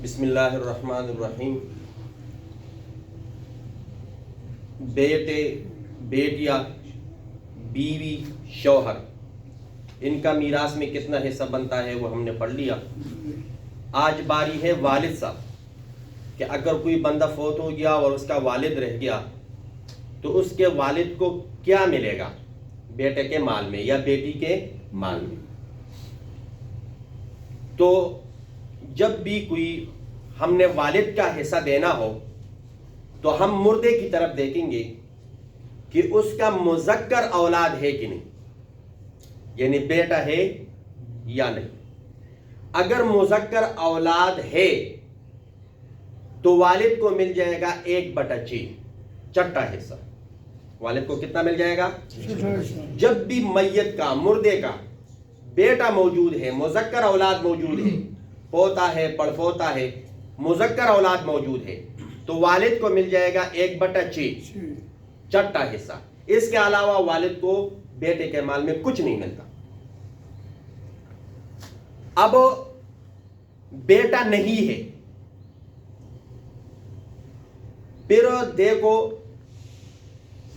बिस्मिल्लाहिर्रहमानिर्रहीम। बेटे, बेटियाँ, बीवी, शौहर, इनका मीरास में कितना हिस्सा बनता है वो हमने पढ़ लिया। आज बारी है वालिद साहब कि अगर कोई बंदा फौत हो गया और उसका वालिद रह गया तो उसके वालिद को क्या मिलेगा, बेटे के माल में या बेटी के माल में। तो जब भी कोई हमने वालिद का हिस्सा देना हो तो हम मुर्दे की तरफ देखेंगे कि उसका मुज़क्कर औलाद है कि नहीं, यानी बेटा है या नहीं। अगर मुज़क्कर औलाद है तो वालिद को मिल जाएगा 1/6 चट्टा हिस्सा। वालिद को कितना मिल जाएगा? जब भी मैयत का, मुर्दे का बेटा मौजूद है, मुज़क्कर औलाद मौजूद है, पोता है, पड़पोता है, मुज़क्कर औलाद मौजूद है, तो वालिद को मिल जाएगा 1/6 चट्टा हिस्सा। इसके अलावा वालिद को बेटे के माल में कुछ नहीं मिलता। अब बेटा नहीं है, फिर देखो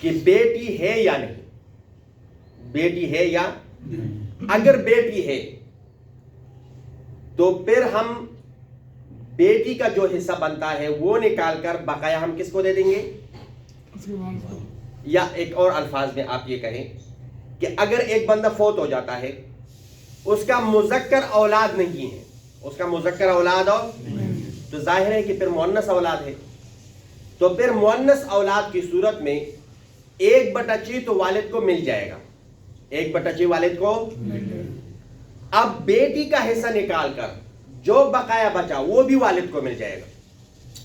कि बेटी है या नहीं, बेटी है या अगर बेटी है तो फिर हम बेटी का जो हिस्सा बनता है वो निकालकर बकाया हम किसको दे देंगे। या एक और अल्फाज में आप ये कहें कि अगर एक बंदा फौत हो जाता है, उसका मुज़क्कर औलाद नहीं है, उसका मुज़क्कर औलाद हो तो जाहिर है कि फिर मुअन्नस औलाद है, तो फिर मुअन्नस औलाद की सूरत में 1/6 तो वालिद को मिल जाएगा, 1/6 वालिद को। अब बेटी का हिस्सा निकालकर जो बकाया बचा वो भी वालिद को मिल जाएगा,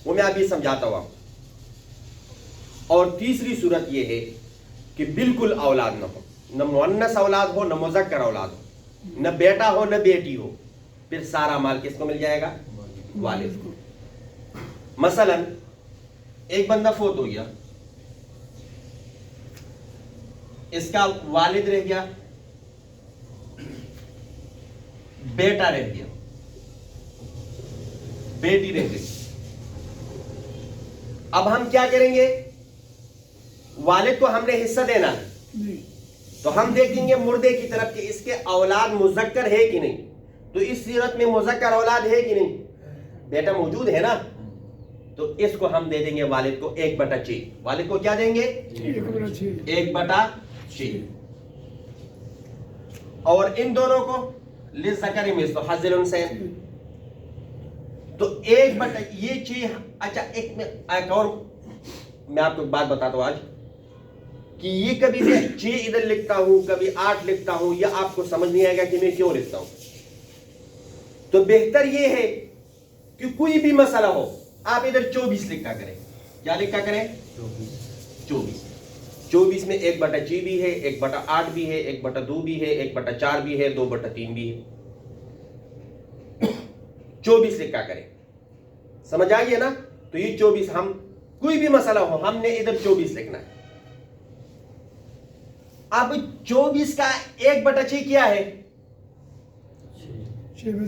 वो मैं अभी समझाता हूं आपको। और तीसरी सूरत यह है कि बिल्कुल औलाद न हो, न मुअन्नस औलाद हो, न मुज़क्कर औलाद हो, न बेटा हो न बेटी हो, फिर सारा माल किसको मिल जाएगा? वालिद को। मसलन एक बंदा फौत हो गया, इसका वालिद रह गया, बेटा रह गया, बेटी रह गई। अब हम क्या करेंगे? वालिद को हमने हिस्सा देना है तो हम देखेंगे मुर्दे की तरफ कि इसके औलाद मुज़क्कर है कि नहीं। तो इस सूरत में मुज़क्कर औलाद है कि नहीं, बेटा मौजूद है ना, तो इसको हम दे देंगे वालिद को 1/6। वालिद को क्या देंगे? 1/6। और इन दोनों को लिज़्ज़करि मिस्लु हज़्ज़िल उन्सयैन, तो 1/, ये चीज। अच्छा, एक और मैं आपको एक बात बताता हूं आज कि ये कभी मैं 6 इधर लिखता हूं, कभी 8 लिखता हूं, या आपको समझ नहीं आएगा कि मैं क्यों लिखता हूं। तो बेहतर ये है कि कोई भी मसला हो आप इधर 24 लिखा करें। क्या लिखा करें? 24 में 1/6 भी है, 1/8 भी है, 1/2 भी है, 1/4 भी है, 2/3 भी है। 24 लिखा करें, समझ आइए ना। तो ये 24, हम कोई भी मसला हो हमने इधर 24 लिखना है। अब 24 का 1/6 क्या है?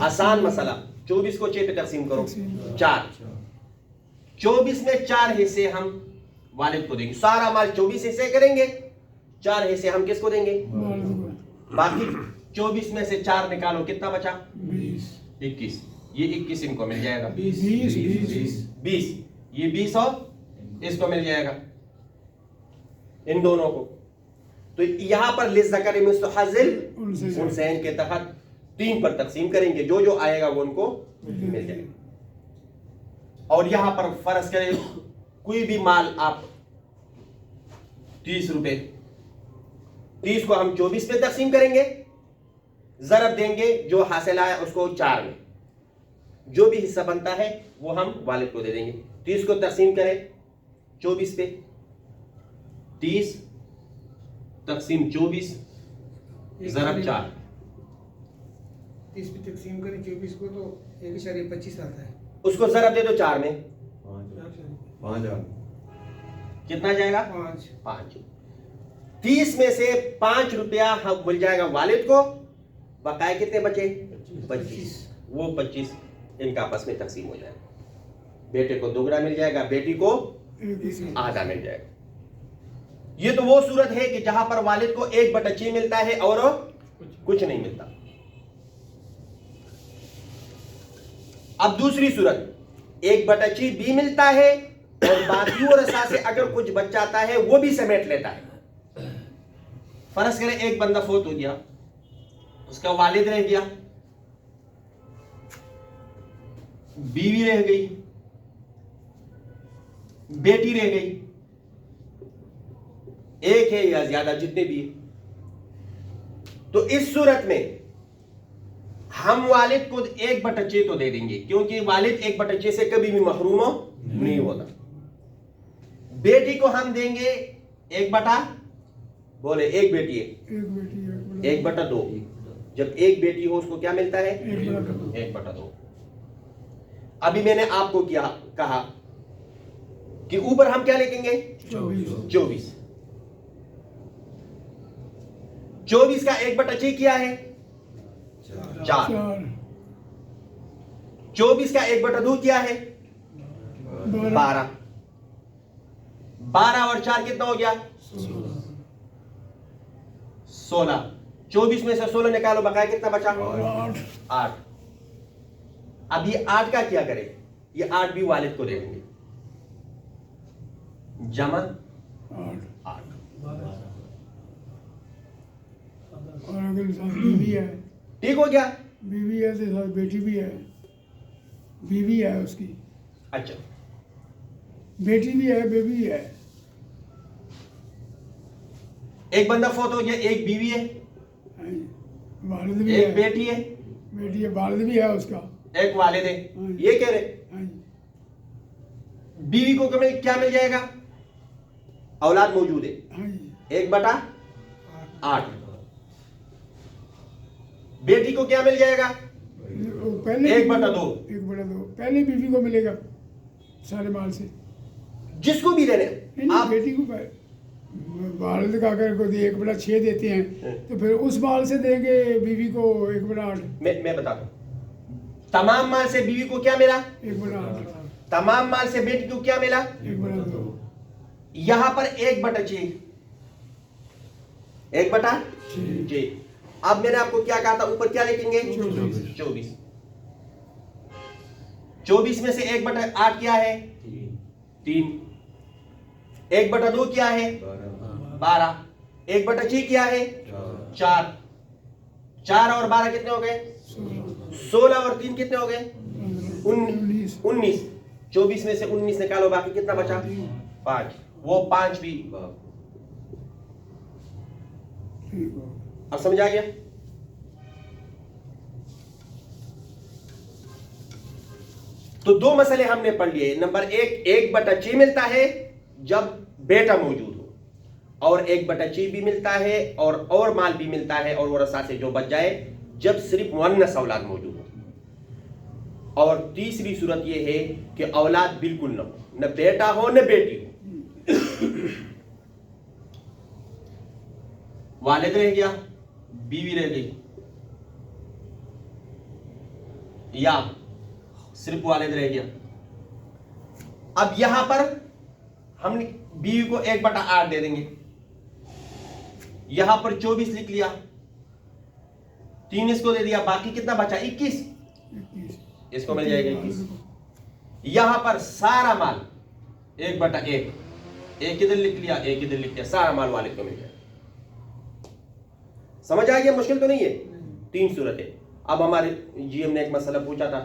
आसान मसला। 24 को 6 पे तकसीम करो, 4। 24 में 4 हिस्से हम वालिद को देंगे। सारा माल 24 हिस्से करेंगे, 4 हिस्से हम किसको देंगे? बाकी 24 में से 4 निकालो, कितना बचा? 21। ये 21 इनको मिल जाएगा। 20 ये 20 और इसको मिल जाएगा, इन दोनों को। तो यहां पर लिज़्ज़करि मिस्लु हज़्ज़िल उन्सयैन के तहत 3 पर तकसीम करेंगे, जो जो आएगा वो उनको मिल जाएगा। और यहां पर फर्ज करें कोई भी माल आप 30 रुपए, 30 को हम 24 पे तकसीम करेंगे, ज़रब देंगे, जो हासिल आया उसको 4 में, जो भी हिस्सा बनता है वो हम वालिद को दे देंगे। 30 को तकसीम करें 24 पे, 30 तकसीम 24 ज़रब 4। 30 पे तकसीम करें 24 को तो 1.25 आता है, उसको ज़रब दे दो 4 में, 5 कितना जाएगा? 5। 30 में से 5 रुपया हम मिल जाएगा वालिद को, बकाया कितने बचे? 25। वो 25 इनका आपस में तकसीम हो जाएगा। बेटे को दोगुना मिल जाएगा, बेटी को आधा मिल जाएगा। ये तो वो सूरत है कि जहां पर वालिद को 1/6 मिलता है और कुछ नहीं मिलता। अब दूसरी सूरत, 1/6 भी मिलता है और बाकी वरसा से अगर कुछ बच जाता है वो भी समेट लेता है। फर्ज करें एक बंदा फौत हो गया, उसका वालिद रह गया, बीवी रह गई, बेटी रह गई, एक है या ज्यादा जितने भी, तो इस सूरत में हम वालिद को 1/6 तो दे देंगे, क्योंकि वालिद 1/6 से कभी भी महरूम नहीं होता। बेटी को हम देंगे 1/2, एक बेटी है 1/2। जब एक बेटी हो उसको क्या मिलता है? 1/2। अभी मैंने आपको क्या कहा कि ऊपर हम क्या लिखेंगे? 24। 24 का 1/6 क्या है? 4। 24 का 1/2 क्या है? 12। 12 और 4 कितना हो गया? 16। 24 में से 16 निकालो, बकाया कितना बचा? 8। अब ये 8 का क्या करें? ये 8 भी वालिद को दे देंगे, जमा 8। और अगर साथ बीवी है, ठीक हो गया? बीवी है तो साथ बेटी भी है, बीवी है उसकी, अच्छा, बेटी भी है, बेबी है। एक बंदा फौत हो गया, एक बीवी है, वालिद भी एक है, बेटी है, बेटी है, वालिद भी है उसका। एक वालिद है। ये कह रहे हाँ, बीवी को क्या मिल जाएगा? औलाद मौजूद है, हाँ, 1/8। बेटी को क्या मिल जाएगा? पहले 1/2। 1/2 पहले बीवी को मिलेगा सारे माल से। जिसको भी देने नहीं, आप बेटी को वालिद का अगर को 1/6 देते हैं तो फिर उस माल से देंगे बीवी को 1/8। मैं बताता हूं, तमाम माल से बीवी को क्या मिला? 1/8। तमाम माल से बेटी को क्या मिला? 1/2। यहां पर 1/6, 1/6। अब मैंने आपको क्या कहा था, ऊपर क्या लिखेंगे? 24। 24 में से 1/8 क्या है? 3। 1/2 क्या है? 12। 1/6 क्या है? 4। 4 और 12 कितने हो गए? 16 और 3 कितने हो गए? 19। 24 में से 19 निकालो, बाकी कितना बचा? 5। वो 5 भी। अब समझ आ गया? तो 2 मसले हमने पढ़ लिए। नंबर 1, 1/6 मिलता है जब बेटा मौजूद हो, और 1/6 भी मिलता है और माल भी मिलता है और वरसा से जो बच जाए जब सिर्फ मुअन्नस औलाद मौजूद हो। और तीसरी सूरत यह है कि औलाद बिल्कुल न हो, न बेटा हो न बेटी हो, वालिद रह गया, बीवी रह गई, या सिर्फ वालिद रह गया। अब यहां पर हम बीवी को 1/8 दे देंगे, यहां पर 24 लिख लिया, 3 इसको दे दिया, बाकी कितना बचा? 21। इसको मिल जाएगा 21। यहां पर सारा माल 1/1, एक इधर लिख लिया, एक इधर लिख लिया, सारा माल वालिद को मिल जाएगा। समझ आ गया? मुश्किल तो नहीं है। 3 सूरतें। अब हमारे जीएम ने एक मसला पूछा था,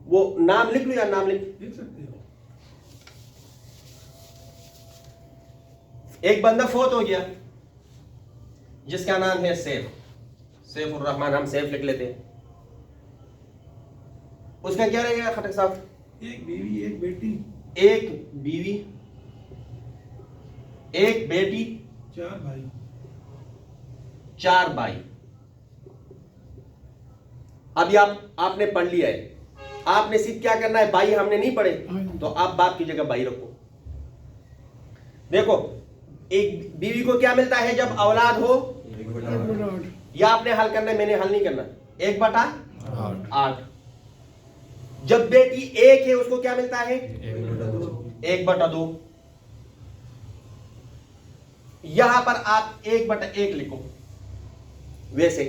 वो नाम लिख लो या नाम लिख सकते हो। एक बंदा फौत हो गया जिसका नाम है सैफुर रहमान, हम सैफ लिख लेते हैं। उसका क्या रहेगा खटक साहब? एक बीवी, एक बेटी, एक बीवी, एक बेटी, 4 भाई। 4 भाई। अभी आपने पढ़ लिया है, आपने सिर्फ क्या करना है, भाई हमने नहीं पढ़े, तो आप बाप की जगह भाई रखो। देखो, एक बीवी को क्या मिलता है जब औलाद हो? 1/8। या आपने हल करना है, मैंने हल नहीं करना। 1/8। जब बेटी एक है उसको क्या मिलता है? 1/2। यहां पर आप 1/1 लिखो। वैसे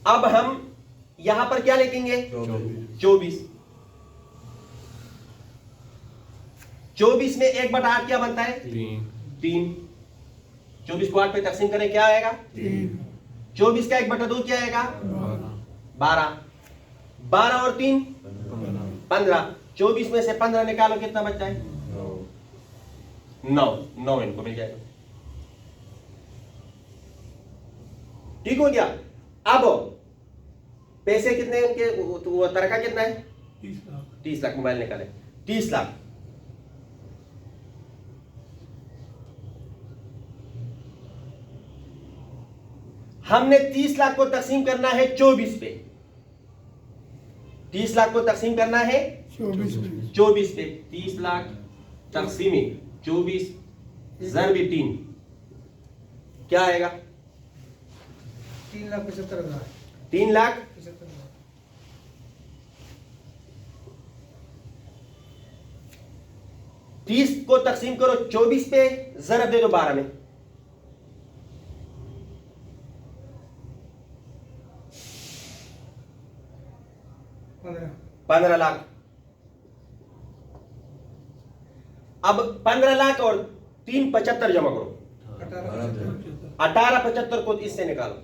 अब हम यहां पर क्या लिखेंगे? 24। 24 में 1/8 क्या बनता है? 3। 24 को 8 पे तकसीम करें, क्या आएगा? 3 24 का 1/2 क्या आएगा? 12। 12 और 3 15। 24 में से 15 निकालो, कितना बचता है? 9 इनको मिल जाएगा। ठीक हो गया। अब पैसे कितने उनके, वो तनख्वाह कितना है? 30 लाख। मोबाइल निकाले। 30 लाख। हमने 30 लाख को तकसीम करना है 24 पे। 30 लाख को तकसीम करना है 24 पे। 30 लाख तकसीमी 24 ज़रब 3 क्या आएगा? 3,75,000। 3 लाख 30 को तकसीम करो 24 पे, ज़रब दे दो 12 में। 15 लाख। अब 15 लाख और 3 75 जमा करो। 18 75 को इससे निकालो।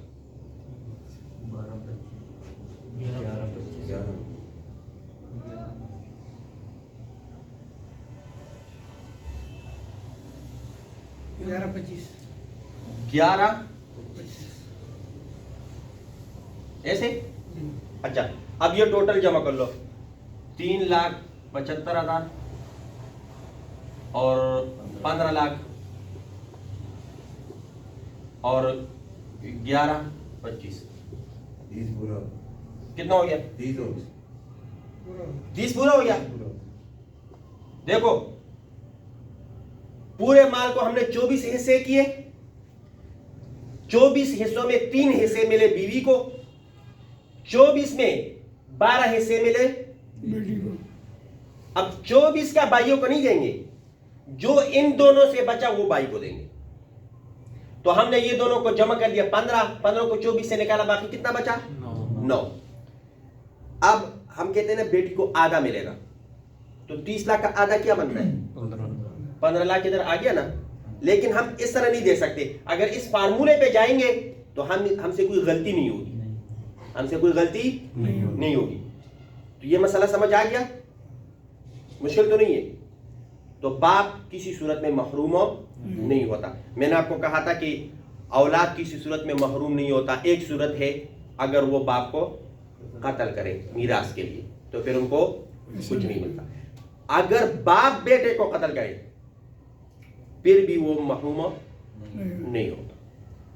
11 ऐसे। अच्छा, अब ये टोटल जमा कर लो। 3,75,000 और 15 लाख और 11 25 कितना हो गया? 30 पूरा हो गया। देखो, पूरे माल को हमने 24 हिस्से किए। 24 हिस्सों में 3 हिस्से मिले बीवी को, 24 में 12 हिस्से मिले बेटी को। अब 24 का भाइयों को नहीं देंगे, जो इन दोनों से बचा वो भाई को देंगे। तो हमने ये दोनों को जमा कर दिया 15 को 24 से निकाला, बाकी कितना बचा? 9। अब हम कहते हैं ना बेटी को आधा मिलेगा, तो 30 लाख का आधा क्या बनता है? 15 लाख इधर आ गया ना। लेकिन हम इस तरह नहीं दे सकते। अगर इस फार्मूले पे जाएंगे तो हमसे कोई गलती नहीं होगी, हमसे कोई गलती नहीं होगी। तो ये मसला समझ आ गया? मुश्किल तो नहीं है। तो बाप किसी सूरत में महरूम नहीं होता। मैंने आपको कहा था कि औलाद किसी सूरत में महरूम नहीं होता। एक सूरत है, अगर वो बाप को कत्ल करे मीरास के लिए, तो फिर उनको कुछ नहीं मिलता। अगर बाप बेटे को कत्ल करे फिर भी वो महरूम नहीं होता,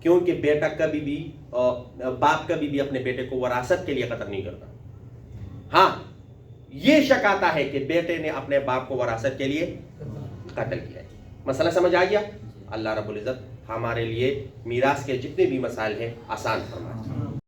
क्योंकि बेटा कभी भी बाप कभी भी अपने बेटे को वरासत के लिए कत्ल नहीं करता। हाँ, ये शक आता है कि बेटे ने अपने बाप को वरासत के लिए कत्ल किया है। मसला समझ आ गया? अल्लाह रब्बुल इज्जत हमारे लिए मीरास के जितने भी मसाइल हैं आसान फरमाए।